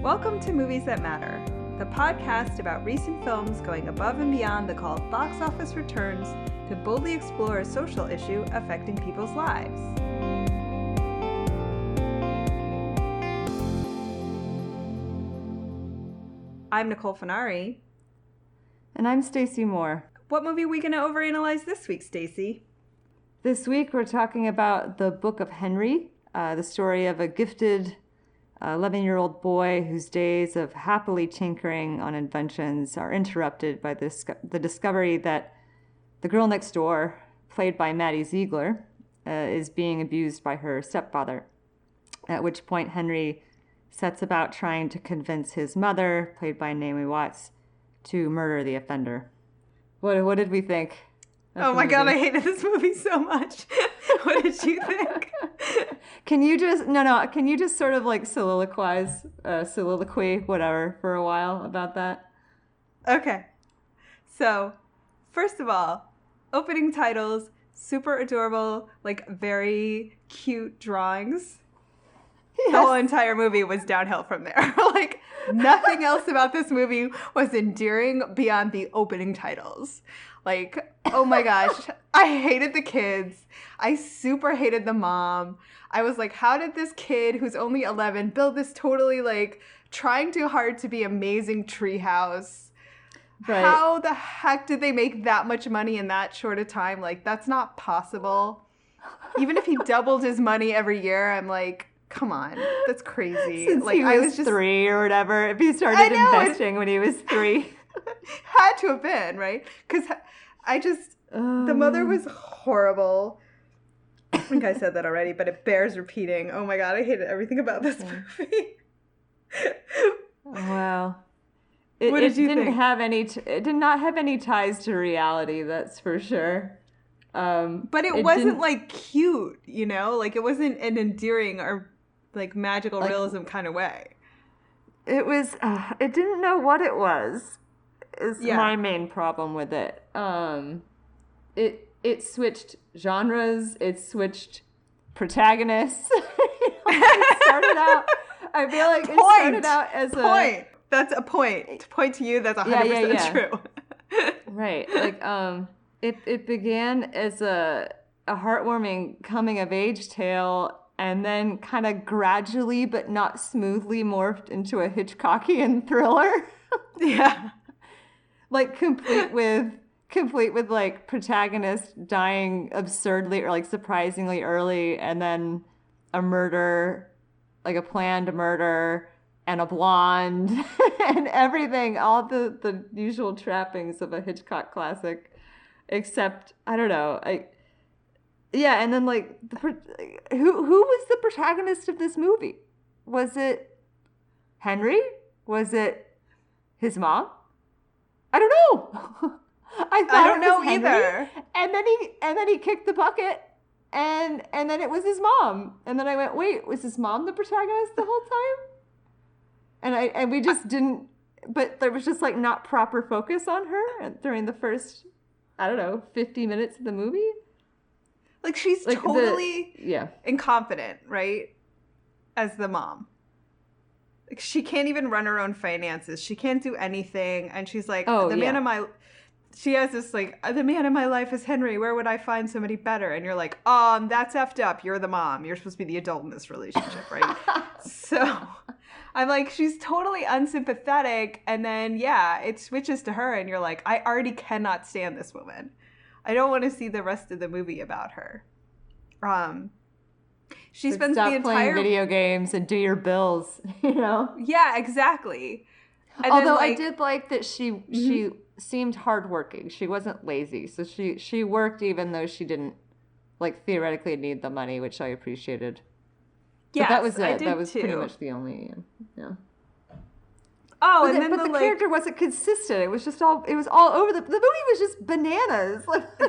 Welcome to Movies That Matter, the podcast about recent films going above and beyond the call of box office returns to boldly explore a social issue affecting people's lives. I'm Nicole Finari. And I'm Stacy Moore. What movie are we going to overanalyze this week, Stacy? This week we're talking about The Book of Henry, the story of a gifted 11-year-old boy whose days of happily tinkering on inventions are interrupted by the discovery that the girl next door, played by Maddie Ziegler, is being abused by her stepfather. At which point Henry sets about trying to convince his mother, played by Naomi Watts, to murder the offender. What did we think? Oh my God, I hated this movie so much. What did you think? Can you just sort of like soliloquy, whatever, for a while about that? Okay. So, first of all, opening titles, super adorable, like very cute drawings. Yes. The whole entire movie was downhill from there. Like, nothing else about this movie was endearing beyond the opening titles. Like, oh my gosh, I hated the kids. I super hated the mom. I was like, how did this kid who's only 11 build this totally like trying too hard to be amazing treehouse? Right. How the heck did they make that much money in that short a time? Like, that's not possible. Even if he doubled his money every year, I'm like, come on, that's crazy. Since like he was just 3 or whatever, if he started investing when he was 3. Had to have been, right? Because the mother was horrible. I think I said that already, but it bears repeating. Oh my God, I hated everything about this movie. Wow. What did you think? It did not have any ties to reality, that's for sure. But it wasn't like cute, you know? Like it wasn't an endearing or like magical realism kind of way. It was, it didn't know what it was, is my main problem with it. It switched genres, it switched protagonists. It started out, I feel like it started out as a... Point! That's a point. To point to you, that's 100% true. Right. Like, it began as a heartwarming coming-of-age tale, and then kind of gradually but not smoothly morphed into a Hitchcockian thriller. Yeah. Like complete with like protagonist dying absurdly or like surprisingly early, and then a murder, like a planned murder, and a blonde, and everything, all the usual trappings of a Hitchcock classic, except I don't know, and then like who was the protagonist of this movie? Was it Henry? Was it his mom? I don't know. I don't know either. And then he kicked the bucket, and then it was his mom. And then I went, wait, was his mom the protagonist the whole time? And we just didn't. But there was just like not proper focus on her during the first, I don't know, 50 minutes of the movie. Like she's like totally incompetent, right? As the mom. Like she can't even run her own finances. She can't do anything. And she's like, she has this like, the man in my life is Henry. Where would I find somebody better? And you're like, that's effed up. You're the mom. You're supposed to be the adult in this relationship, right? So I'm like, she's totally unsympathetic. And then, it switches to her. And you're like, I already cannot stand this woman. I don't want to see the rest of the movie about her. She spends the entire... playing video games and do your bills, you know? Yeah, exactly. And although I did like that she seemed hardworking. She wasn't lazy. So she worked even though she didn't, like, theoretically need the money, which I appreciated. Yeah, that was it. That was pretty much the only, Oh, but and then the character wasn't consistent. It was just all over. The movie was just bananas. Like, and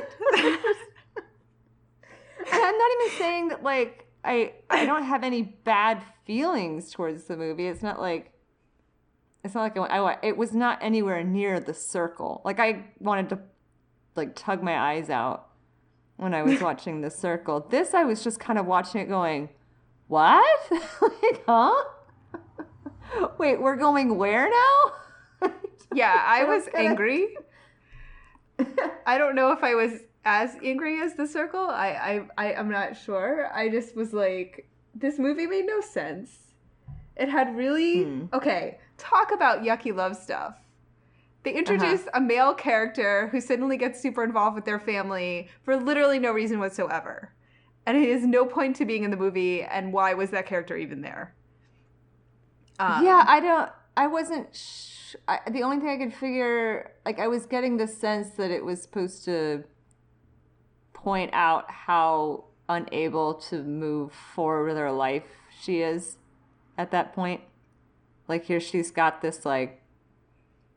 I'm not even saying that, like, I don't have any bad feelings towards the movie. It's not like it was not anywhere near The Circle. Like, I wanted to, like, tug my eyes out when I was watching The Circle. This, I was just kind of watching it going, what? Like, huh? Wait, we're going where now? Yeah, I was angry. I don't know if I was as angry as The Circle. I'm not sure. I just was like, this movie made no sense. It had really... Okay, talk about yucky love stuff. They introduce a male character who suddenly gets super involved with their family for literally no reason whatsoever. And it is no point to being in the movie, and why was that character even there? I wasn't... the only thing I could figure... Like, I was getting the sense that it was supposed to point out how unable to move forward with her life she is at that point. Like, here she's got this, like,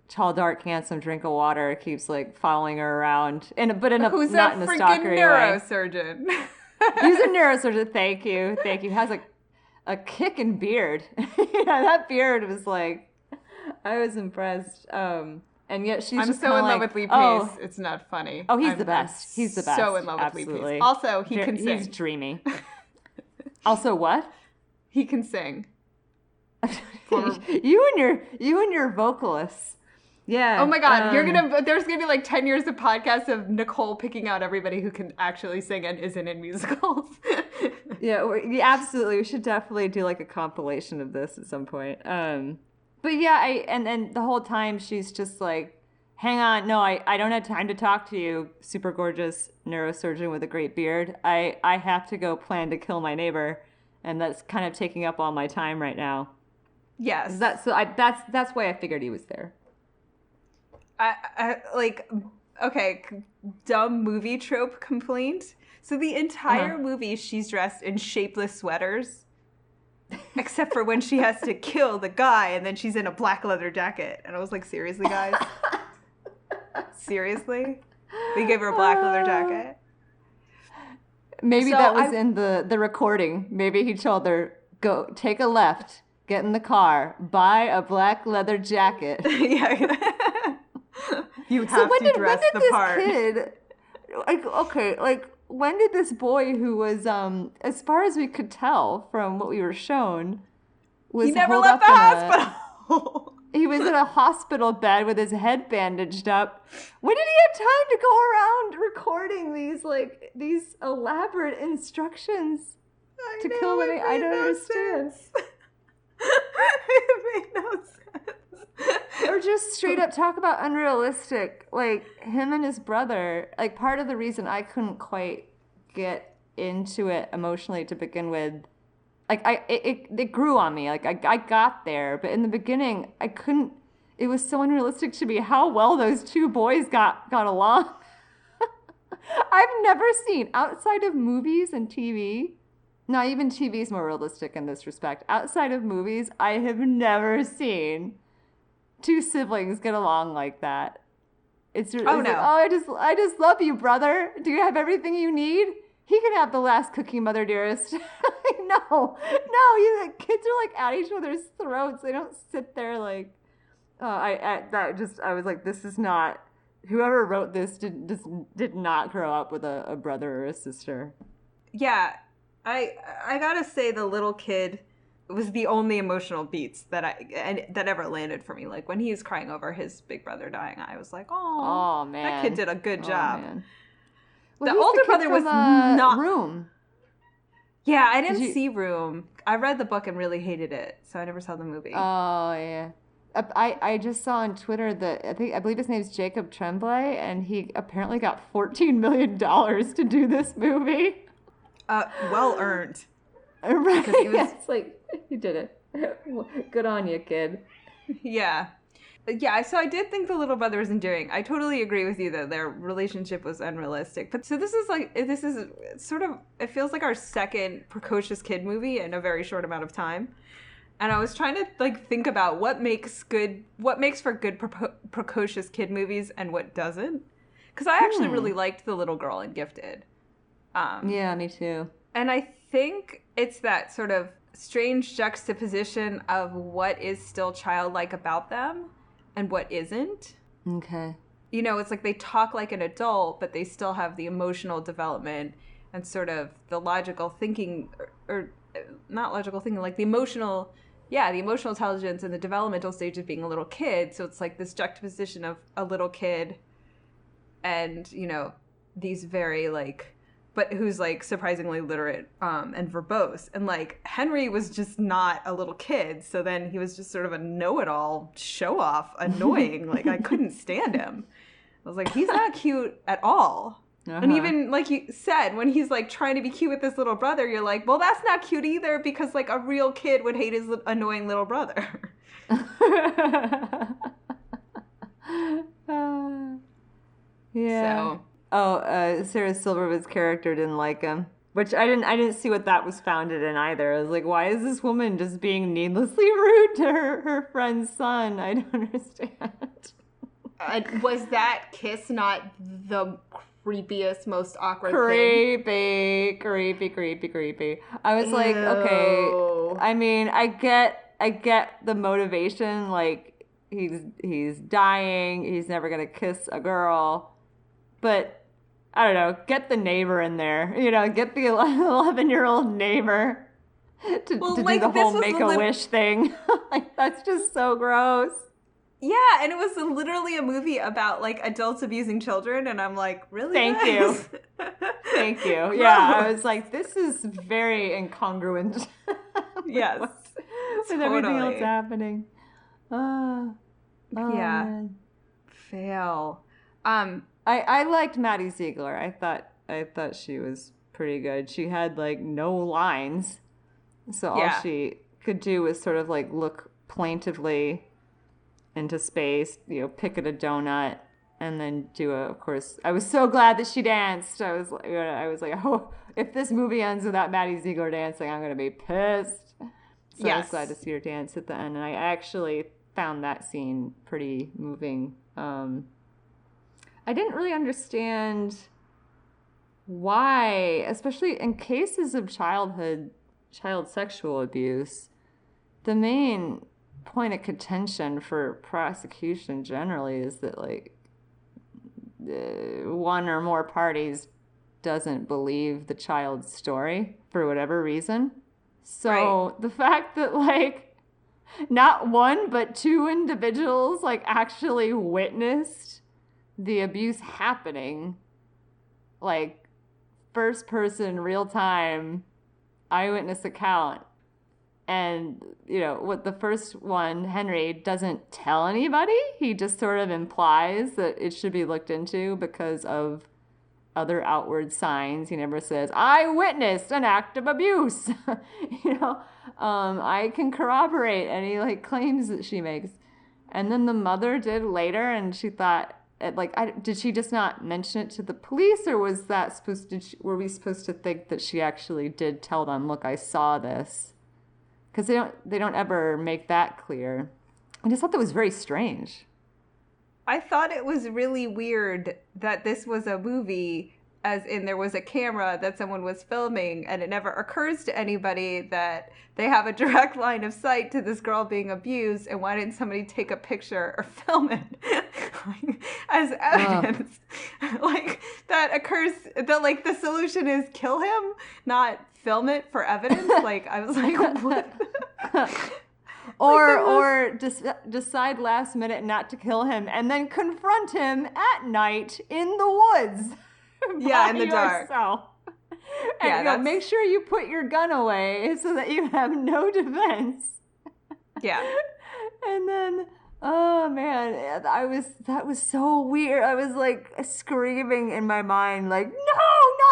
tall, dark, handsome drink of water, keeps, like, following her around. Who's not a in a freaking stalkery neurosurgeon? way. He's a neurosurgeon. Thank you. He has, like, a kicking beard. Yeah, that beard was, like... I was impressed. And yet she's I'm just so in love with Lee Pace. It's not funny. Oh, he's the best. He's the best. So in love Absolutely. with Lee Pace. Also, he can sing. He's dreamy. Also, what? He can sing. You and your vocalists. Yeah. Oh my God, there's gonna be like 10 years of podcasts of Nicole picking out everybody who can actually sing and isn't in musicals. Yeah, absolutely. We should definitely do like a compilation of this at some point. But yeah, and the whole time she's just like, hang on, no, I don't have time to talk to you, super gorgeous neurosurgeon with a great beard. I have to go plan to kill my neighbor, and that's kind of taking up all my time right now. Yes. That's why I figured he was there. Okay, dumb movie trope complaint. So the entire movie she's dressed in shapeless sweaters. Except for when she has to kill the guy and then she's in a black leather jacket. And I was like, seriously, guys? Seriously? They gave her a black leather jacket? Maybe that was in the recording. Maybe he told her, go take a left, get in the car, buy a black leather jacket. Yeah. You have to dress the part. When did this boy who was, as far as we could tell from what we were shown, was he never left the hospital. He was in a hospital bed with his head bandaged up. When did he have time to go around recording these elaborate instructions to kill women? I don't understand. It made no sense. Or just straight up talk about unrealistic, like him and his brother. Like, part of the reason I couldn't quite get into it emotionally to begin with, like it grew on me. Like I got there, but in the beginning I couldn't. It was so unrealistic to me how well those two boys got along. I've never seen, outside of movies and TV. Not even TV is more realistic in this respect. Outside of movies, I have never seen two siblings get along like that. It's no. Like, I just love you, brother. Do you have everything you need? He can have the last cookie, mother dearest. No, kids are like at each other's throats. They don't sit there like. I was like, this is not. Whoever wrote this did not grow up with a brother or a sister. Yeah, I gotta say the little kid was the only emotional beats that ever landed for me. Like when he was crying over his big brother dying, I was like, oh man, that kid did a good job. Well, the older brother was not Room. Yeah, I didn't see Room. I read the book and really hated it, so I never saw the movie. Oh yeah. I just saw on Twitter that I believe his name's Jacob Tremblay, and he apparently got $14 million to do this movie. Well earned. Right. It's like, you did it. Good on you, kid. Yeah. Yeah, so I did think the little brother was endearing. I totally agree with you that their relationship was unrealistic. But so this is sort of, it feels like our second precocious kid movie in a very short amount of time. And I was trying to think about what makes for good precocious kid movies and what doesn't. Because I actually really liked The Little Girl in Gifted. Yeah, me too. And I think it's that sort of strange juxtaposition of what is still childlike about them and what isn't. Okay. You know, it's like they talk like an adult, but they still have the emotional development and sort of the logical thinking, or not logical thinking, like the emotional, yeah, the emotional intelligence and the developmental stage of being a little kid. So it's like this juxtaposition of a little kid and, you know, these very like, but who's like surprisingly literate and verbose. And like Henry was just not a little kid. So then he was just sort of a know-it-all, show-off, annoying. Like I couldn't stand him. I was like, he's not cute at all. And even like you said, when he's like trying to be cute with his little brother, you're like, well, that's not cute either, because like a real kid would hate his annoying little brother. Yeah. So. Sarah Silverwood's character didn't like him, which I didn't see what that was founded in either. I was like, why is this woman just being needlessly rude to her friend's son? I don't understand. Was that kiss not the creepiest, most awkward thing? Creepy. I was like, okay. I mean, I get the motivation. Like he's dying. He's never gonna kiss a girl. But I don't know. Get the neighbor in there. You know, get the 11-year-old neighbor to like, do the whole Make-A-Wish thing. Like that's just so gross. Yeah, and it was literally a movie about, like, adults abusing children, and I'm like, really? Thank you. Thank you. Yeah, I was like, this is very incongruent. Yes. With everything else happening. Yeah. Man. Fail. I liked Maddie Ziegler. I thought she was pretty good. She had, like, no lines, so all she could do was sort of, like, look plaintively into space, you know, pick at a donut, and then of course, I was so glad that she danced. I was like, oh, if this movie ends without Maddie Ziegler dancing, I'm going to be pissed. So I was glad to see her dance at the end, and I actually found that scene pretty moving. I didn't really understand why, especially in cases of child sexual abuse, the main point of contention for prosecution generally is that like one or more parties doesn't believe the child's story for whatever reason. So the fact that like not one but two individuals like actually witnessed the abuse happening, like first person real time eyewitness account. And, you know, what the first one, Henry, doesn't tell anybody. He just sort of implies that it should be looked into because of other outward signs. He never says, I witnessed an act of abuse. You know, I can corroborate any, like, claims that she makes. And then the mother did later, and she thought, did she just not mention it to the police, or was that were we supposed to think that she actually did tell them, look, I saw this? Because they don't ever make that clear. I just thought that was very strange. I thought it was really weird that this was a movie, as in there was a camera that someone was filming, and it never occurs to anybody that they have a direct line of sight to this girl being abused, and why didn't somebody take a picture or film it as evidence? Like, that occurs, like, the solution is kill him, not film it for evidence. Like, I was like, what? Or decide last minute not to kill him and then confront him at night in the woods. Yeah, in the dark. And make sure you put your gun away so that you have no defense. Yeah. And then, oh man, that was so weird. I was like screaming in my mind, like, no,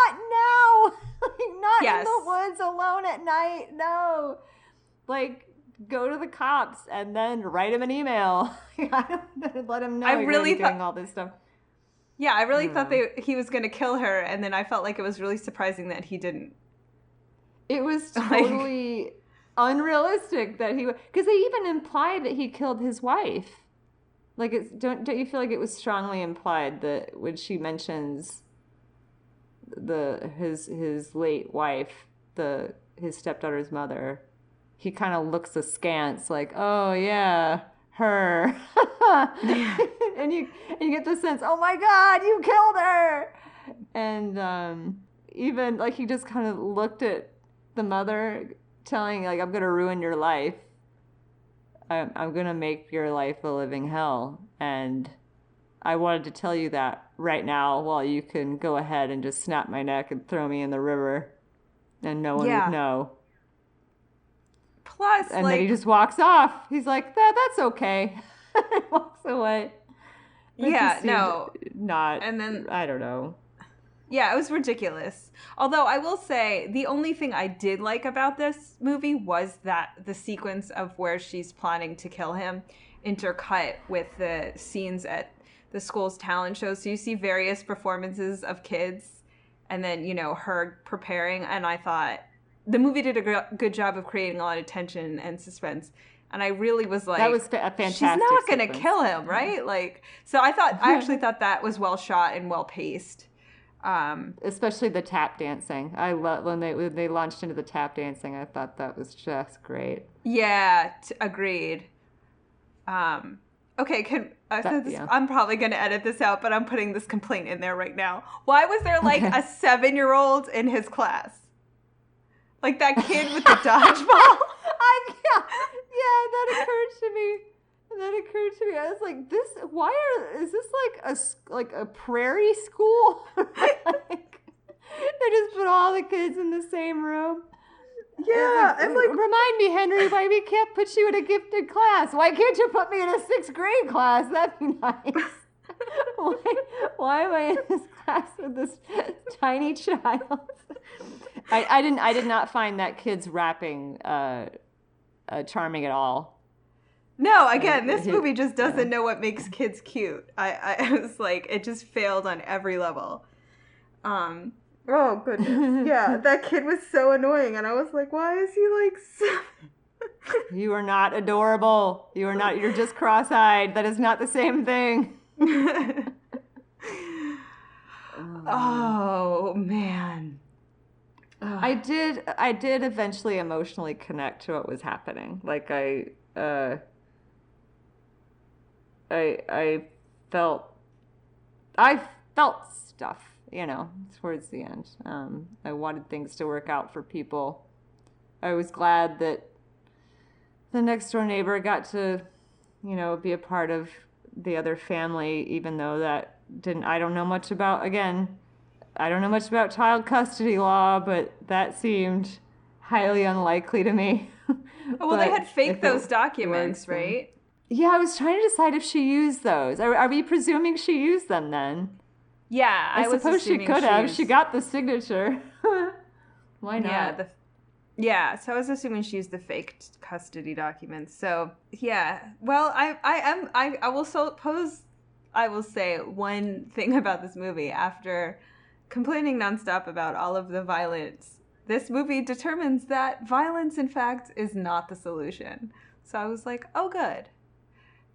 not now. Like, not in the woods alone at night. No. Like, go to the cops and then write him an email. Let him know you're doing all this stuff. Yeah, I really thought he was going to kill her, and then I felt like it was really surprising that he didn't. It was totally unrealistic that he would, because they even implied that he killed his wife. Like, don't you feel like it was strongly implied that when she mentions his late wife, his stepdaughter's mother, he kind of looks askance, like, oh yeah, her. and you get the sense, oh my God, you killed her. And even like he just kind of looked at the mother, telling like, I'm gonna ruin your life. I'm going to make your life a living hell. And I wanted to tell you that right now while you can go ahead and just snap my neck and throw me in the river and no one would know. Plus, and then he just walks off. He's like, that's okay. And walks away. Not, and then I don't know. Yeah, it was ridiculous. Although I will say the only thing I did like about this movie was that the sequence of where she's planning to kill him intercut with the scenes at the school's talent show. So you see various performances of kids and then, her preparing. And I thought the movie did a good job of creating a lot of tension and suspense. And I really was like, that was a fantastic she's not going to kill him, right? Like, so I actually thought that was well shot and well paced. Especially the tap dancing. I love when they launched into the tap dancing. I thought that was just great. Yeah, agreed. Okay, I'm probably going to edit this out, but I'm putting this complaint in there right now. Why was there like a 7-year-old in his class? Like that kid with the dodgeball? Yeah, that occurred to me. I was like, is this like a prairie school? Like, they just put all the kids in the same room. Yeah, I'm like, remind me, Henry, why we can't put you in a gifted class? Why can't you put me in a 6th grade class? That'd be nice. Why am I in this class with this tiny child? I did not find that kid's rapping charming at all. No, again, this movie just doesn't know what makes kids cute. I was like, it just failed on every level. Oh, goodness. Yeah, that kid was so annoying. And I was like, why is he like so... You are not adorable. You're just cross-eyed. That is not the same thing. Oh, man. I did eventually emotionally connect to what was happening. Like I felt stuff, towards the end. I wanted things to work out for people. I was glad that the next door neighbor got to, be a part of the other family, even though I don't know much about child custody law, but that seemed highly unlikely to me. Well, they had faked those documents, right? Yeah, I was trying to decide if she used those. Are we presuming she used them then? Yeah, I suppose she could have. She got the signature. Why not? Yeah, so I was assuming she used the faked custody documents. So, yeah. Well, I will say one thing about this movie. After complaining nonstop about all of the violence, this movie determines that violence, in fact, is not the solution. So I was like, oh, good.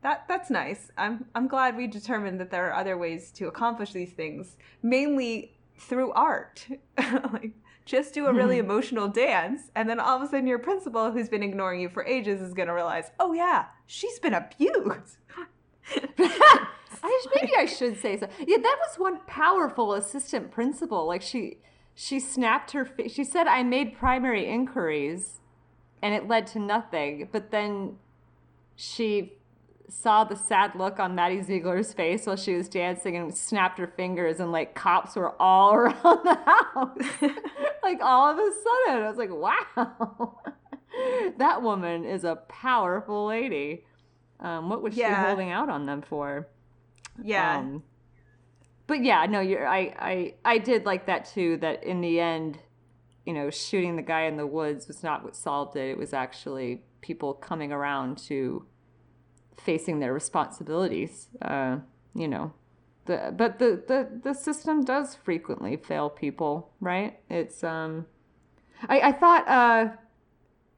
That's nice. I'm glad we determined that there are other ways to accomplish these things, mainly through art. Like, just do a really emotional dance, and then all of a sudden your principal, who's been ignoring you for ages, is going to realize, oh yeah, she's been abused. Maybe I should say so. Yeah, that was one powerful assistant principal. Like she snapped her face. She said, I made primary inquiries, and it led to nothing. But then she saw the sad look on Maddie Ziegler's face while she was dancing and snapped her fingers, and like cops were all around the house. Like all of a sudden, I was like, wow, that woman is a powerful lady. What was she holding out on them for? Yeah. But yeah, no, I did like that too, that in the end, shooting the guy in the woods was not what solved it. It was actually people coming around to facing their responsibilities, but the system does frequently fail people, right? It's I thought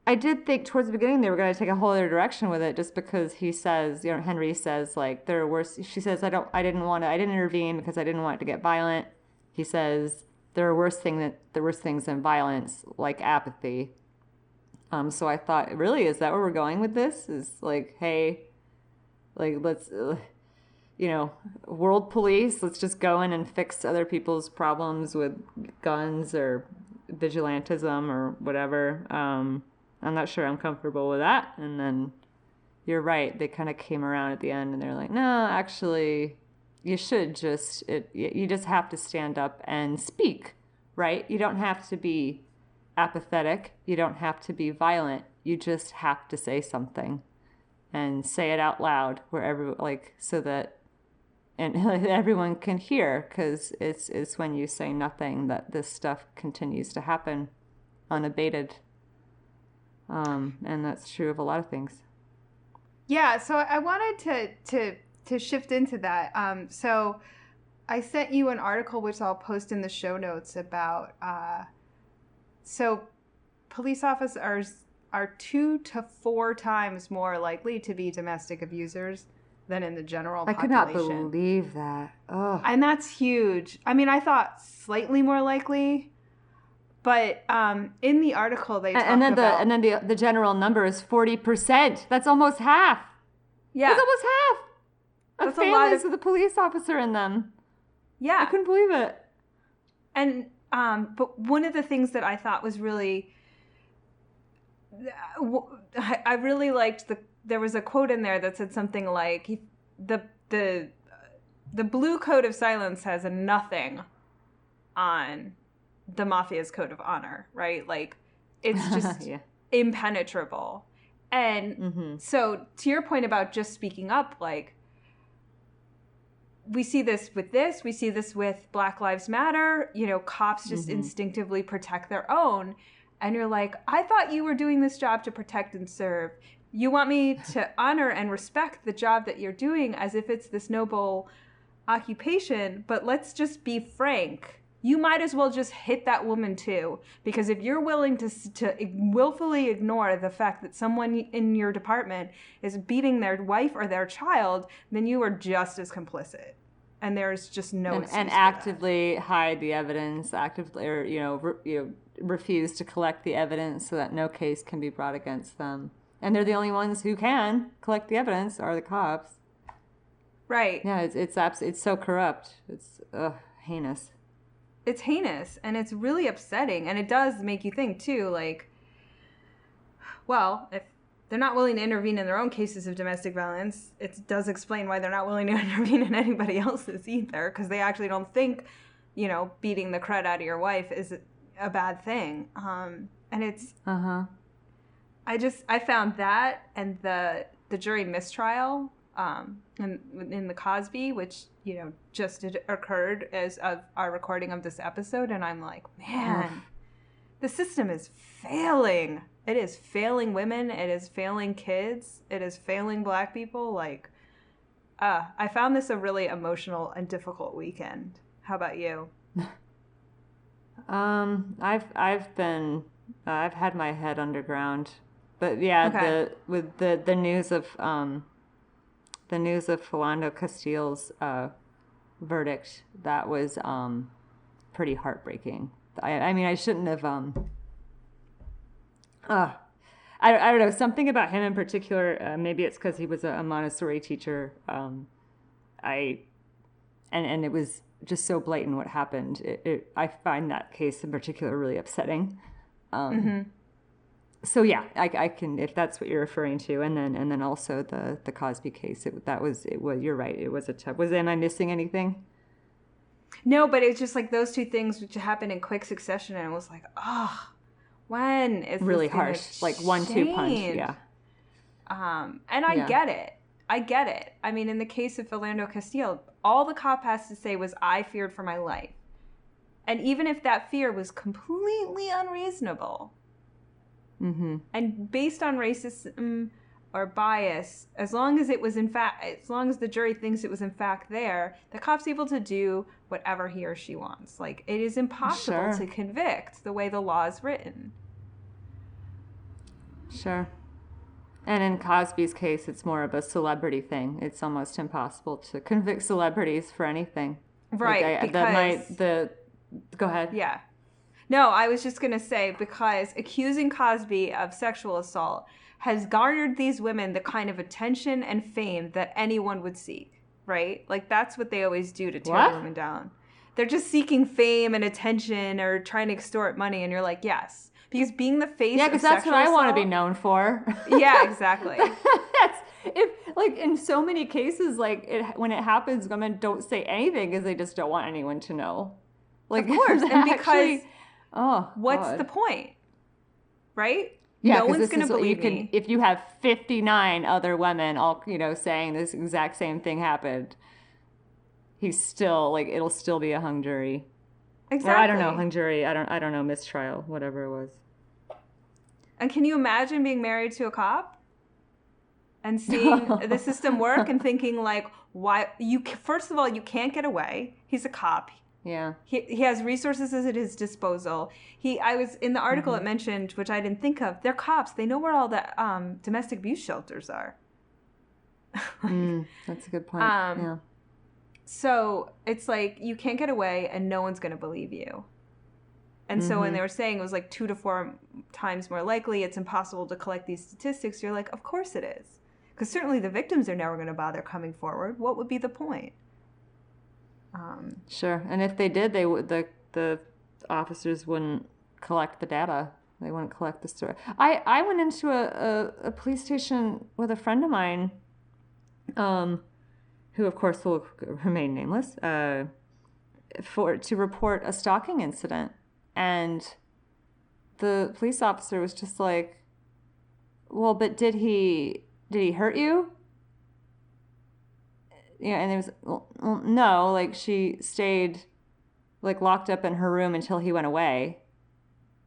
I did think towards the beginning they were going to take a whole other direction with it, just because he says, Henry says, like, there are worse. She says, I didn't intervene because I didn't want it to get violent. He says there are worse things than violence, like apathy. So I thought, really, is that where we're going with this? Is like, hey, like, let's, world police, let's just go in and fix other people's problems with guns or vigilantism or whatever. I'm not sure I'm comfortable with that. And then, you're right. They kind of came around at the end and they're like, no, actually, you should just, you just have to stand up and speak, right? You don't have to be apathetic. You don't have to be violent. You just have to say something and say it out loud wherever, like, so that and everyone can hear, because it's when you say nothing that this stuff continues to happen unabated. And that's true of a lot of things. Yeah, so I wanted to shift into that. So I sent you an article, which I'll post in the show notes, about so police officers are 2 to 4 times more likely to be domestic abusers than in the general population. I could not believe that. Oh. And that's huge. I mean, I thought slightly more likely, but in the article they talk about... And then the general number is 40%. That's almost half. Yeah. That's almost half of families with a police officer in them. Yeah. I couldn't believe it. And, but one of the things that I thought was really... I really liked there was a quote in there that said something like, the blue code of silence has a nothing on the mafia's code of honor, right? Like, it's just impenetrable. And so to your point about just speaking up, like, we see this, we see this with Black Lives Matter, you know, cops just instinctively protect their own. And you're like, I thought you were doing this job to protect and serve. You want me to honor and respect the job that you're doing as if it's this noble occupation, but let's just be frank. You might as well just hit that woman too, because if you're willing to willfully ignore the fact that someone in your department is beating their wife or their child, then you are just as complicit. And there's just no excuse and actively hide the evidence, or refuse to collect the evidence so that no case can be brought against them. And they're the only ones who can collect the evidence are the cops. Right. Yeah, it's so corrupt. It's heinous. It's heinous, and it's really upsetting, and it does make you think too, like, well, if they're not willing to intervene in their own cases of domestic violence, it does explain why they're not willing to intervene in anybody else's either, because they actually don't think, you know, beating the crud out of your wife is a bad thing. And it's I found that, and the jury mistrial in the Cosby, which, you know, just occurred as of our recording of this episode, and I'm like, man, the system is failing. It is failing women. It is failing kids. It is failing Black people. Like, I found this a really emotional and difficult weekend. How about you? I've had my head underground, but yeah, with the news of Philando Castile's verdict, that was pretty heartbreaking. I mean, I shouldn't have. I don't know, something about him in particular. Maybe it's because he was a Montessori teacher. And it was just so blatant what happened. I find that case in particular really upsetting. So yeah, I can, if that's what you're referring to, and then also the Cosby case. You're right. It was a tough. Am I missing anything? No, but it's just like those two things which happened in quick succession, and it was like, when is really this harsh, like 1-2 punch, yeah. And I get it. I mean, in the case of Philando Castile, all the cop has to say was, I feared for my life. And even if that fear was completely unreasonable, and based on racism or bias, as long as the jury thinks it was in fact there, the cop's able to do whatever he or she wants. Like, it is impossible to convict the way the law is written. Sure. And in Cosby's case, it's more of a celebrity thing. It's almost impossible to convict celebrities for anything. Right. Go ahead. Yeah. No, I was just going to say, because accusing Cosby of sexual assault has garnered these women the kind of attention and fame that anyone would seek, right? Like, that's what they always do to tear women down. They're just seeking fame and attention or trying to extort money, and you're like, yes. Because being the face of sexual assault... Yeah, because that's what I want to be known for. Yeah, exactly. if like in so many cases, like when it happens, women don't say anything because they just don't want anyone to know. Like, of course, and because what's God. the point, right? Yeah, no one's going to believe me. If you have 59 other women all, saying this exact same thing happened, he's still like, it'll still be a hung jury. Exactly. Or I don't know, hung jury. I don't know, mistrial, whatever it was. And can you imagine being married to a cop and seeing the system work and thinking like, why first of all, you can't get away. He's a cop. Yeah. He has resources at his disposal. I was in the article it mentioned, which I didn't think of. They're cops. They know where all the domestic abuse shelters are. That's a good point. Yeah. So it's like you can't get away and no one's going to believe you. And so when they were saying it was like 2 to 4 times more likely, it's impossible to collect these statistics, you're like, of course it is. Because certainly the victims are never going to bother coming forward. What would be the point? Sure. And if they did, the officers wouldn't collect the data. They wouldn't collect the story. I went into a police station with a friend of mine, who of course will remain nameless, to report a stalking incident. And the police officer was just like, well, but did he hurt you? Yeah, and it was, well, no, like she stayed like locked up in her room until he went away.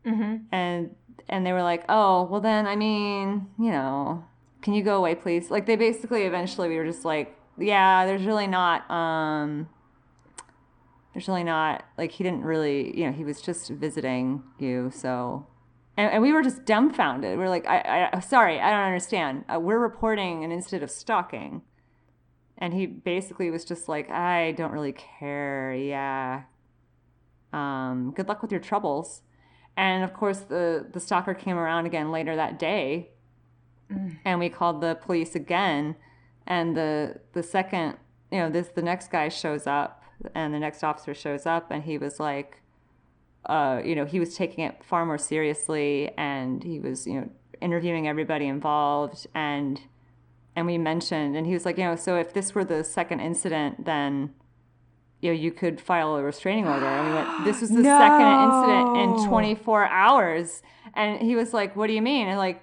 And they were like, oh, well then, I mean, can you go away, please? Like they basically, eventually we were just like, yeah, there's really not, like he didn't really, he was just visiting you. So, and we were just dumbfounded. We're like, sorry, I don't understand. We're reporting an incident of stalking. And he basically was just like, I don't really care. Yeah. Good luck with your troubles. And of course the stalker came around again later that day. And we called the police again. And the second, the next guy shows up and the next officer shows up and he was like, he was taking it far more seriously and he was, interviewing everybody involved and we mentioned, and he was like, so if this were the second incident, then, you could file a restraining order. And we went, this was the second incident in 24 hours. And he was like, what do you mean? And like,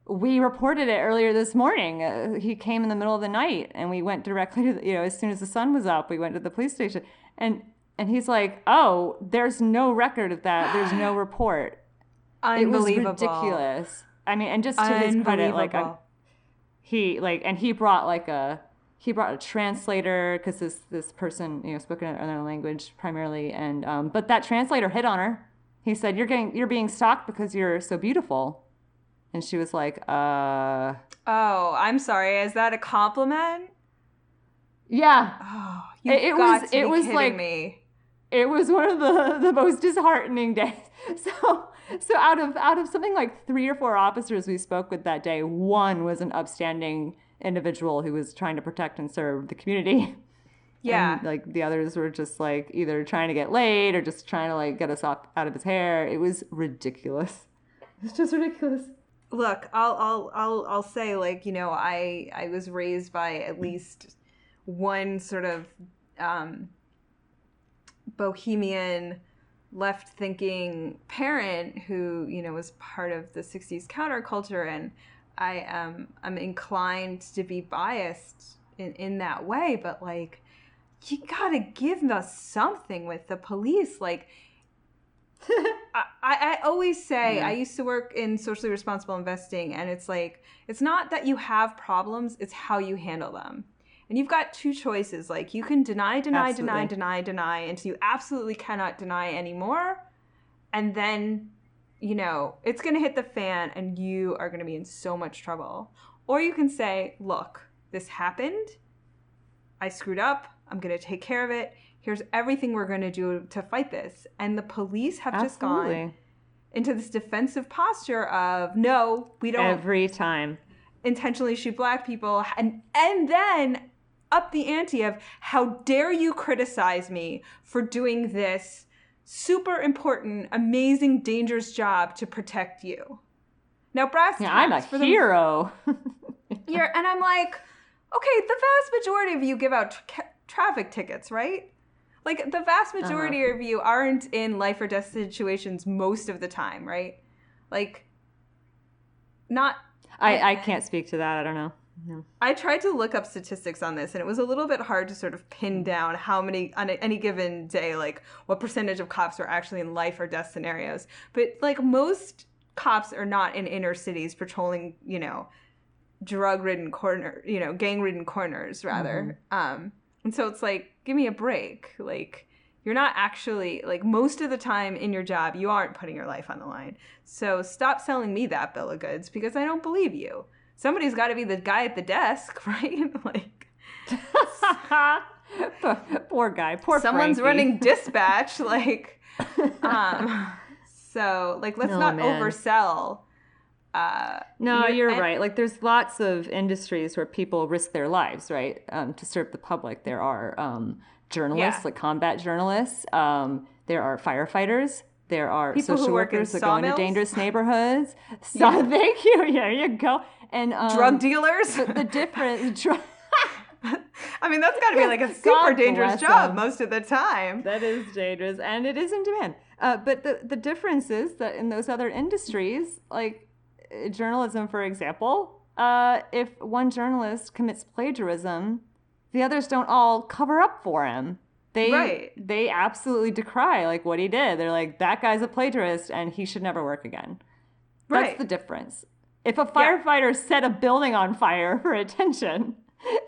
we reported it earlier this morning. He came in the middle of the night and we went directly to, as soon as the sun was up, we went to the police station. And he's like, oh, there's no record of that. There's no report. Unbelievable. It was ridiculous. I mean, and just to his credit, like, he brought a translator because this person spoke another language primarily, and but that translator hit on her. He said, you're being stalked because you're so beautiful, and she was like, oh, I'm sorry, is that a compliment? Yeah. Oh, it was kidding me. It was one of the most disheartening days. So out of something like 3 or 4 officers we spoke with that day, one was an upstanding individual who was trying to protect and serve the community. Yeah. And, like the others were just like either trying to get laid or just trying to like get us out of his hair. It was ridiculous. It's just ridiculous. Look, I'll say, like, I was raised by at least one sort of bohemian left-thinking parent who, was part of the 60s counterculture, and I'm inclined to be biased in that way, but like, you gotta give us something with the police. Like, I always say, I used to work in socially responsible investing, and it's like, it's not that you have problems, it's how you handle them. And you've got 2 choices. Like, you can deny until you absolutely cannot deny anymore. And then, it's going to hit the fan and you are going to be in so much trouble. Or you can say, look, this happened. I screwed up. I'm going to take care of it. Here's everything we're going to do to fight this. And the police have just gone into this defensive posture of, no, we don't. Every time. Intentionally shoot black people. And then up the ante of, how dare you criticize me for doing this super important, amazing, dangerous job to protect you. Now, brass tacks. I'm a hero. And I'm like, okay, the vast majority of you give out traffic tickets, right? Like, the vast majority of you aren't in life or death situations most of the time, right? Like, not... I can't speak to that. I don't know. No. I tried to look up statistics on this, and it was a little bit hard to sort of pin down how many, on any given day, like, what percentage of cops are actually in life or death scenarios. But, like, most cops are not in inner cities patrolling, you know, drug-ridden gang-ridden corners, rather. And so it's like, give me a break. Like, you're not actually, like, most of the time in your job, you aren't putting your life on the line. So stop selling me that bill of goods, because I don't believe you. Somebody's got to be the guy at the desk, right? Like, poor guy, poor someone's Frankie. running dispatch, like, so, like, let's not oversell. No, you're right. Like, there's lots of industries where people risk their lives, right, to serve the public. There are journalists, like combat journalists. There are firefighters. There are people social workers that go into dangerous neighborhoods. Thank you. There you go. And drug dealers. The difference. I mean, that's got to be like a super dangerous job most of the time. That is dangerous, and it is in demand. But the difference is that in those other industries, like journalism, for example, if one journalist commits plagiarism, the others don't all cover up for him. They absolutely decry like what he did. They're like, that guy's a plagiarist and he should never work again. That's the difference. If a firefighter set a building on fire for attention,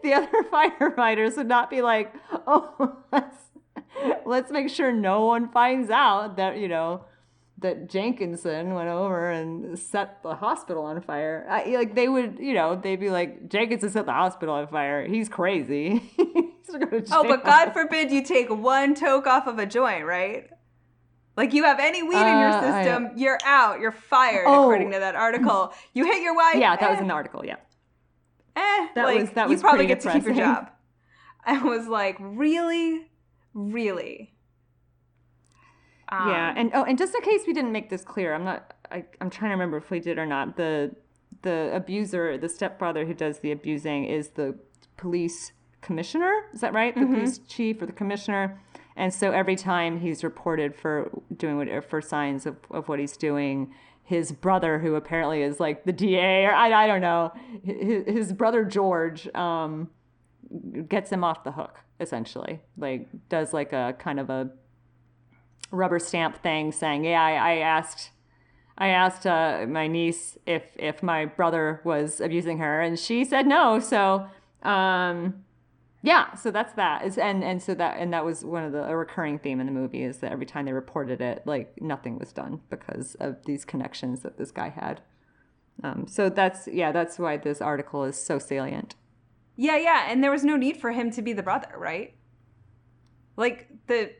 the other firefighters would not be like, oh, let's make sure no one finds out that, you know, that Jenkinson went over and set the hospital on fire. Like, they would, you know, they'd be like, Jenkinson set the hospital on fire. He's crazy. He's gonna go to jail. Oh, but God forbid you take one toke off of a joint, right? Like, you have any weed in your system, you're out. You're fired, according to that article. You hit your wife. Yeah, that was in the article, yeah. That was you probably get to keep your job. I was like, really? Really? Yeah, and just in case we didn't make this clear, I'm trying to remember if we did or not. The abuser, the stepfather who does the abusing, is the police commissioner. Is that right? The police chief or the commissioner. And so every time he's reported for for signs of what he's doing, his brother, who apparently is like the DA, or I don't know, his brother George gets him off the hook, essentially. Like, does like a kind of a rubber stamp thing saying, yeah, I asked my niece if my brother was abusing her, and she said no. So yeah, so that's that. That was one of a recurring theme in the movie, is that every time they reported it, like, nothing was done because of these connections that this guy had. So that's why this article is so salient. Yeah, and there was no need for him to be the brother, right? Like, the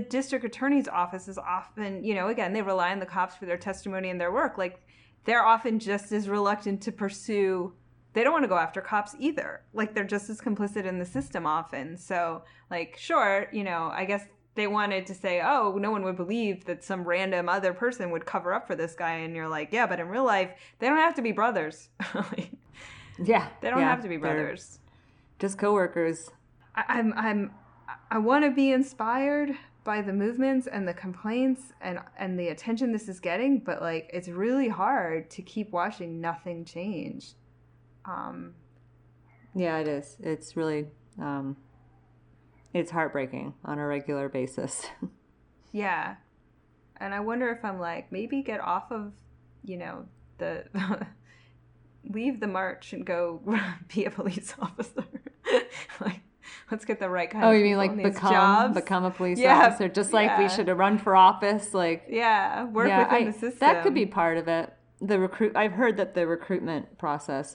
district attorney's office is often, you know, again, they rely on the cops for their testimony and their work. Like, they're often just as reluctant to pursue. They don't want to go after cops either. Like, they're just as complicit in the system often. So, like, sure, you know, I guess they wanted to say, oh, no one would believe that some random other person would cover up for this guy. And you're like, yeah, but in real life, they don't have to be brothers. Yeah. They don't have to be brothers. Just coworkers. I want to be inspired by the movements and the complaints and the attention this is getting, but, like, it's really hard to keep watching nothing change. Yeah, it is. It's really, it's heartbreaking on a regular basis. Yeah. And I wonder if I'm like, maybe get off of, you know, the, leave the march and go be a police officer. Like, let's get the right kind of people. Oh, you mean like become a police officer? Just like we should have run for office? Like, work within the system. That could be part of it. I've heard that the recruitment process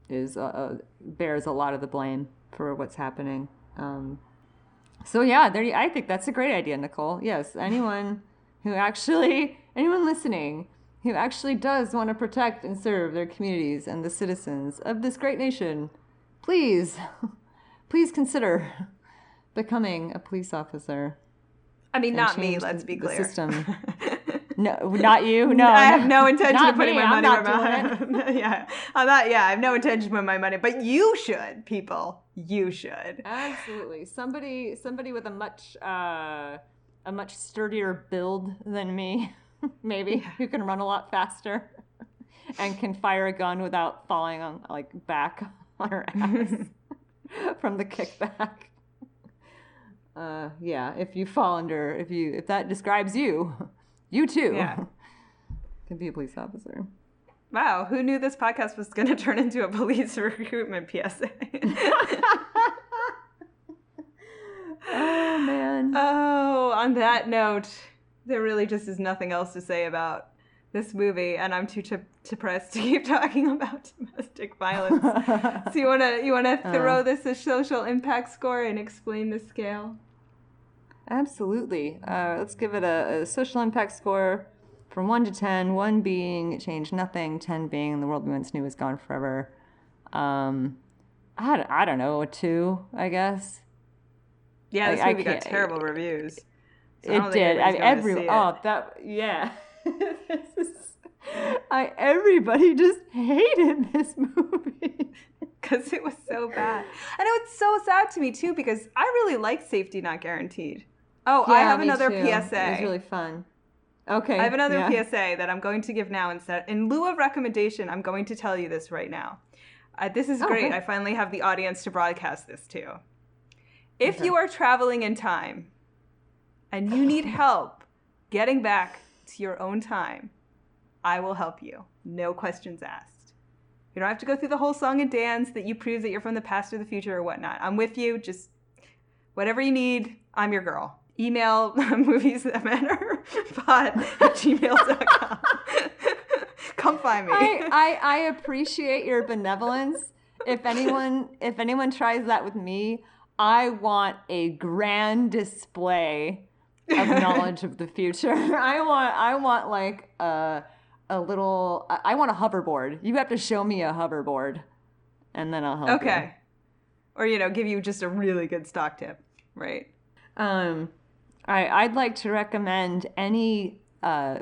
bears a lot of the blame for what's happening. So yeah, I think that's a great idea, Nicole. Yes, anyone listening who actually does want to protect and serve their communities and the citizens of this great nation, please consider becoming a police officer. I mean, not me, let's be clear. The system. No, not you. No, I have no intention of putting me. my money I'm where not my yeah, I'm not. Yeah, I have no intention of putting my money. But you should, people. You should. Absolutely. Somebody with a much sturdier build than me, maybe, who can run a lot faster and can fire a gun without falling on back on her ass from the kickback. Yeah, if that describes you, you too can be a police officer. Wow, who knew this podcast was going to turn into a police recruitment PSA? Oh, man. Oh, on that note, there really just is nothing else to say about this movie, and I'm too depressed to keep talking about domestic violence. So you wanna throw this a social impact score and explain the scale? Absolutely. Let's give it a social impact score from 1 to 10. 1 being it changed nothing. 10 being the world we once knew is gone forever. I don't know, a 2, I guess. Yeah, this movie got terrible reviews. So it did. Yeah. Everybody just hated this movie. Because it was so bad. And it was so sad to me, too, because I really like Safety Not Guaranteed. Oh, yeah, I have another PSA. It was really fun. Okay. I have another PSA that I'm going to give now instead. In lieu of recommendation, I'm going to tell you this right now. This is great. Okay. I finally have the audience to broadcast this to. If you are traveling in time and you need help getting back to your own time, I will help you. No questions asked. You don't have to go through the whole song and dance that you prove that you're from the past or the future or whatnot. I'm with you. Just whatever you need, I'm your girl. Email moviesthatmatterpod@gmail.com. Come find me. I appreciate your benevolence. If anyone tries that with me, I want a grand display of knowledge of the future. I want like a little. I want a hoverboard. You have to show me a hoverboard, and then I'll help you. Okay. Or give you just a really good stock tip, right? I'd like to recommend any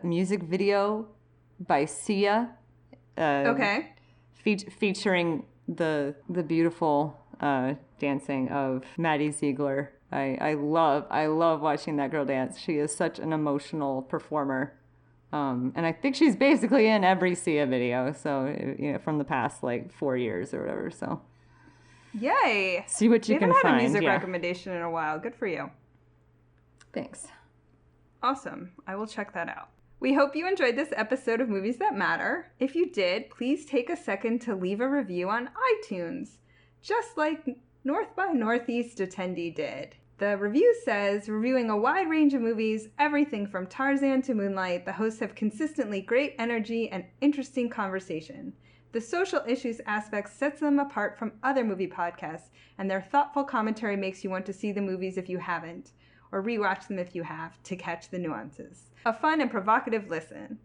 music video by Sia. Okay. Featuring the beautiful dancing of Maddie Ziegler. I love watching that girl dance. She is such an emotional performer. And I think she's basically in every Sia video. So, from the past 4 years or whatever. So, yay! See what you can find. We haven't had a music recommendation in a while. Good for you. Thanks. Awesome. I will check that out. We hope you enjoyed this episode of Movies That Matter. If you did, please take a second to leave a review on iTunes, just like North by Northeast attendee did. The review says, reviewing a wide range of movies, everything from Tarzan to Moonlight, the hosts have consistently great energy and interesting conversation. The social issues aspect sets them apart from other movie podcasts, and their thoughtful commentary makes you want to see the movies if you haven't, or rewatch them if you have, to catch the nuances. A fun and provocative listen.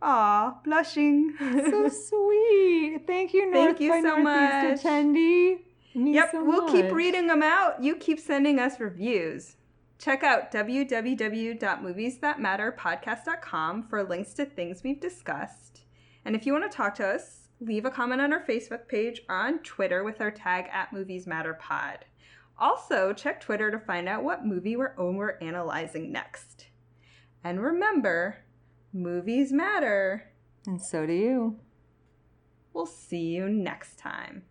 Aw, blushing. So sweet. Thank you, North by Northeast attendee. Yep, we'll keep reading them out. You keep sending us reviews. Check out www.moviesthatmatterpodcast.com for links to things we've discussed. And if you want to talk to us, leave a comment on our Facebook page or on Twitter with our tag @MoviesMatterPod. Also, check Twitter to find out what movie we're analyzing next. And remember, movies matter. And so do you. We'll see you next time.